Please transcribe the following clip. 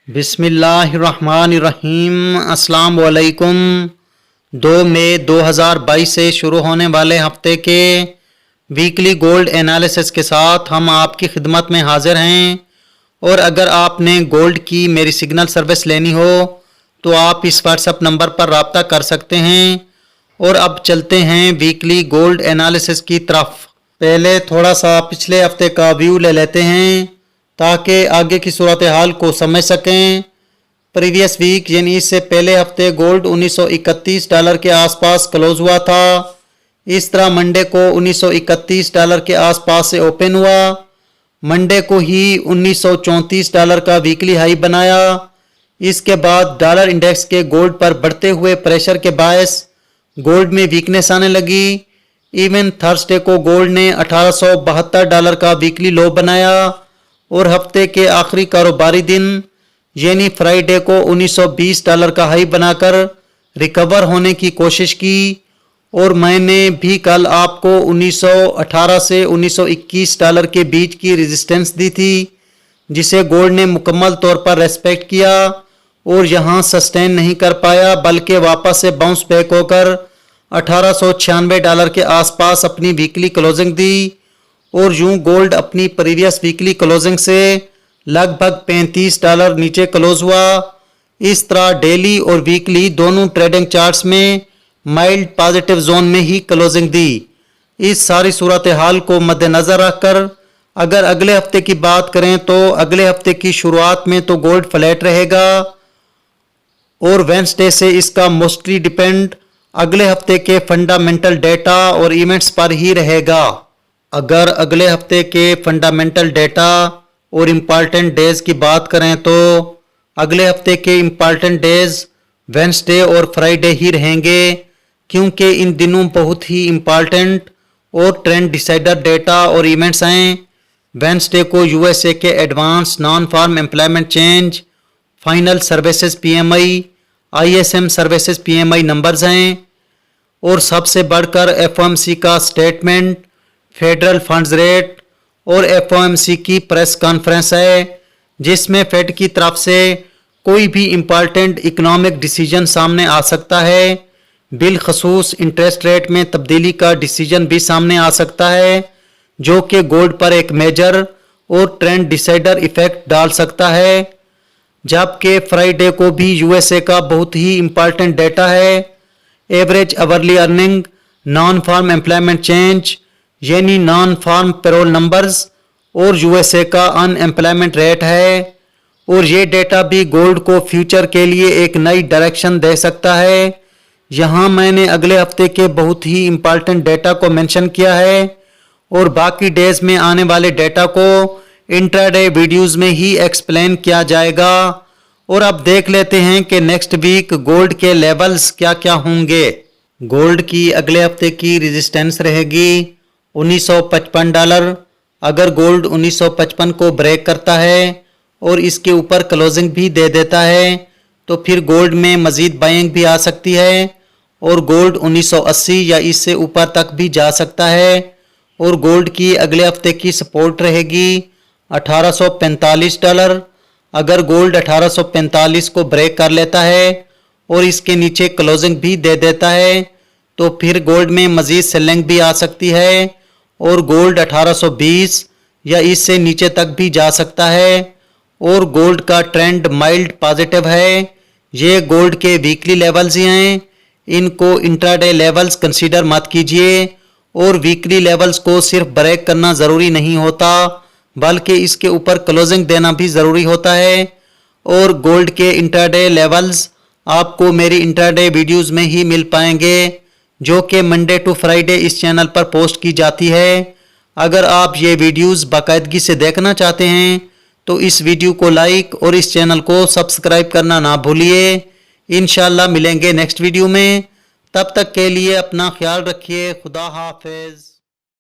बिस्मिल्लाहिर्रहमानिर्रहीम। अस्सलाम वालेकुम। 2 मई 2022 से शुरू होने वाले हफ्ते के वीकली गोल्ड एनालिसिस के साथ हम आपकी खिदमत में हाजिर हैं। और अगर आपने गोल्ड की मेरी सिग्नल सर्विस लेनी हो तो आप इस व्हाट्सएप नंबर पर रब्ता कर सकते हैं। और अब चलते हैं वीकली गोल्ड एनालिसिस की तरफ। पहले थोड़ा सा पिछले हफ्ते का व्यू ले लेते हैं ताकि आगे की सूरत हाल को समझ सकें। प्रीवियस वीक यानी इससे पहले हफ्ते गोल्ड $1931 के आसपास क्लोज हुआ था। इस तरह मंडे को $1931 के आसपास से ओपन हुआ। मंडे को ही $1934 का वीकली हाई बनाया। इसके बाद डॉलर इंडेक्स के गोल्ड पर बढ़ते हुए प्रेशर के बायस गोल्ड में वीकनेस आने लगी। इवन थर्सडे को गोल्ड ने $1872 का वीकली लो बनाया और हफ्ते के आखिरी कारोबारी दिन यानी फ्राइडे को $1920 का हाई बनाकर रिकवर होने की कोशिश की। और मैंने भी कल आपको $1918 से $1921 के बीच की रेजिस्टेंस दी थी जिसे गोल्ड ने मुकम्मल तौर पर रेस्पेक्ट किया और यहाँ सस्टेन नहीं कर पाया बल्कि वापस से बाउंस बैक होकर $1896 के आसपास अपनी वीकली क्लोजिंग दी। और यूं गोल्ड अपनी प्रीवियस वीकली क्लोजिंग से लगभग $35 नीचे क्लोज हुआ। इस तरह डेली और वीकली दोनों ट्रेडिंग चार्ट्स में माइल्ड पॉजिटिव जोन में ही क्लोजिंग दी। इस सारी सूरत हाल को मद्देनज़र रखकर अगर अगले हफ्ते की बात करें तो अगले हफ्ते की शुरुआत में तो गोल्ड फ्लैट रहेगा और वेडनेसडे से इसका मोस्टली डिपेंड अगले हफ्ते के फंडामेंटल डेटा और इवेंट्स पर ही रहेगा। अगर अगले हफ्ते के फंडामेंटल डेटा और इम्पॉर्टेंट डेज की बात करें तो अगले हफ्ते के इम्पॉर्टेंट डेज वेडनेसडे और फ्राइडे ही रहेंगे क्योंकि इन दिनों बहुत ही इम्पॉर्टेंट और ट्रेंड डिसाइडर डेटा और इवेंट्स हैं। वेडनेसडे को यूएसए के advance non farm employment change, final services PMI, ISM services PMI numbers हैं और सबसे बढ़कर एफओएमसी का स्टेटमेंट, फेडरल फंड्स रेट और एफओएमसी की प्रेस कॉन्फ्रेंस है जिसमें फेड की तरफ से कोई भी इम्पॉर्टेंट इकोनॉमिक डिसीजन सामने आ सकता है। बिलखसूस इंटरेस्ट रेट में तब्दीली का डिसीजन भी सामने आ सकता है जो कि गोल्ड पर एक मेजर और ट्रेंड डिसाइडर इफेक्ट डाल सकता है। जबकि फ्राइडे को भी यूएसए का बहुत ही इम्पॉर्टेंट डेटा है, average hourly earning, non farm employment change यानी नॉन फार्म पेरोल नंबर्स और यूएसए का अनएम्प्लॉयमेंट रेट है। और ये डेटा भी गोल्ड को फ्यूचर के लिए एक नई डायरेक्शन दे सकता है। यहाँ मैंने अगले हफ्ते के बहुत ही इम्पॉर्टेंट डेटा को मेंशन किया है और बाकी डेज में आने वाले डेटा को इंट्राडे वीडियोस में ही एक्सप्लेन किया जाएगा। और अब देख लेते हैं कि नेक्स्ट वीक गोल्ड के लेवल्स क्या क्या होंगे। गोल्ड की अगले हफ्ते की रेजिस्टेंस रहेगी $1955। अगर गोल्ड 1955 को ब्रेक करता है और इसके ऊपर क्लोजिंग भी दे देता है तो फिर गोल्ड में मज़ीद बाइंग भी आ सकती है और गोल्ड 1980 या इससे ऊपर तक भी जा सकता है। और गोल्ड की अगले हफ्ते की सपोर्ट रहेगी $1845। अगर गोल्ड 1845 को ब्रेक कर लेता है और इसके नीचे क्लोजिंग भी दे देता है तो फिर गोल्ड में मज़ीद सेलिंग भी आ सकती है और गोल्ड 1820 या इससे नीचे तक भी जा सकता है। और गोल्ड का ट्रेंड माइल्ड पॉजिटिव है। ये गोल्ड के वीकली लेवल्स ही हैं, इनको इंट्राडे लेवल्स कंसीडर मत कीजिए। और वीकली लेवल्स को सिर्फ ब्रेक करना ज़रूरी नहीं होता बल्कि इसके ऊपर क्लोजिंग देना भी ज़रूरी होता है। और गोल्ड के इंट्राडे लेवल्स आपको मेरी इंट्राडे वीडियोस में ही मिल पाएंगे जो कि मंडे टू फ्राइडे इस चैनल पर पोस्ट की जाती है। अगर आप ये वीडियोस बाकायदगी से देखना चाहते हैं तो इस वीडियो को लाइक और इस चैनल को सब्सक्राइब करना ना भूलिए। इंशाल्लाह मिलेंगे नेक्स्ट वीडियो में। तब तक के लिए अपना ख्याल रखिए। खुदा हाफिज।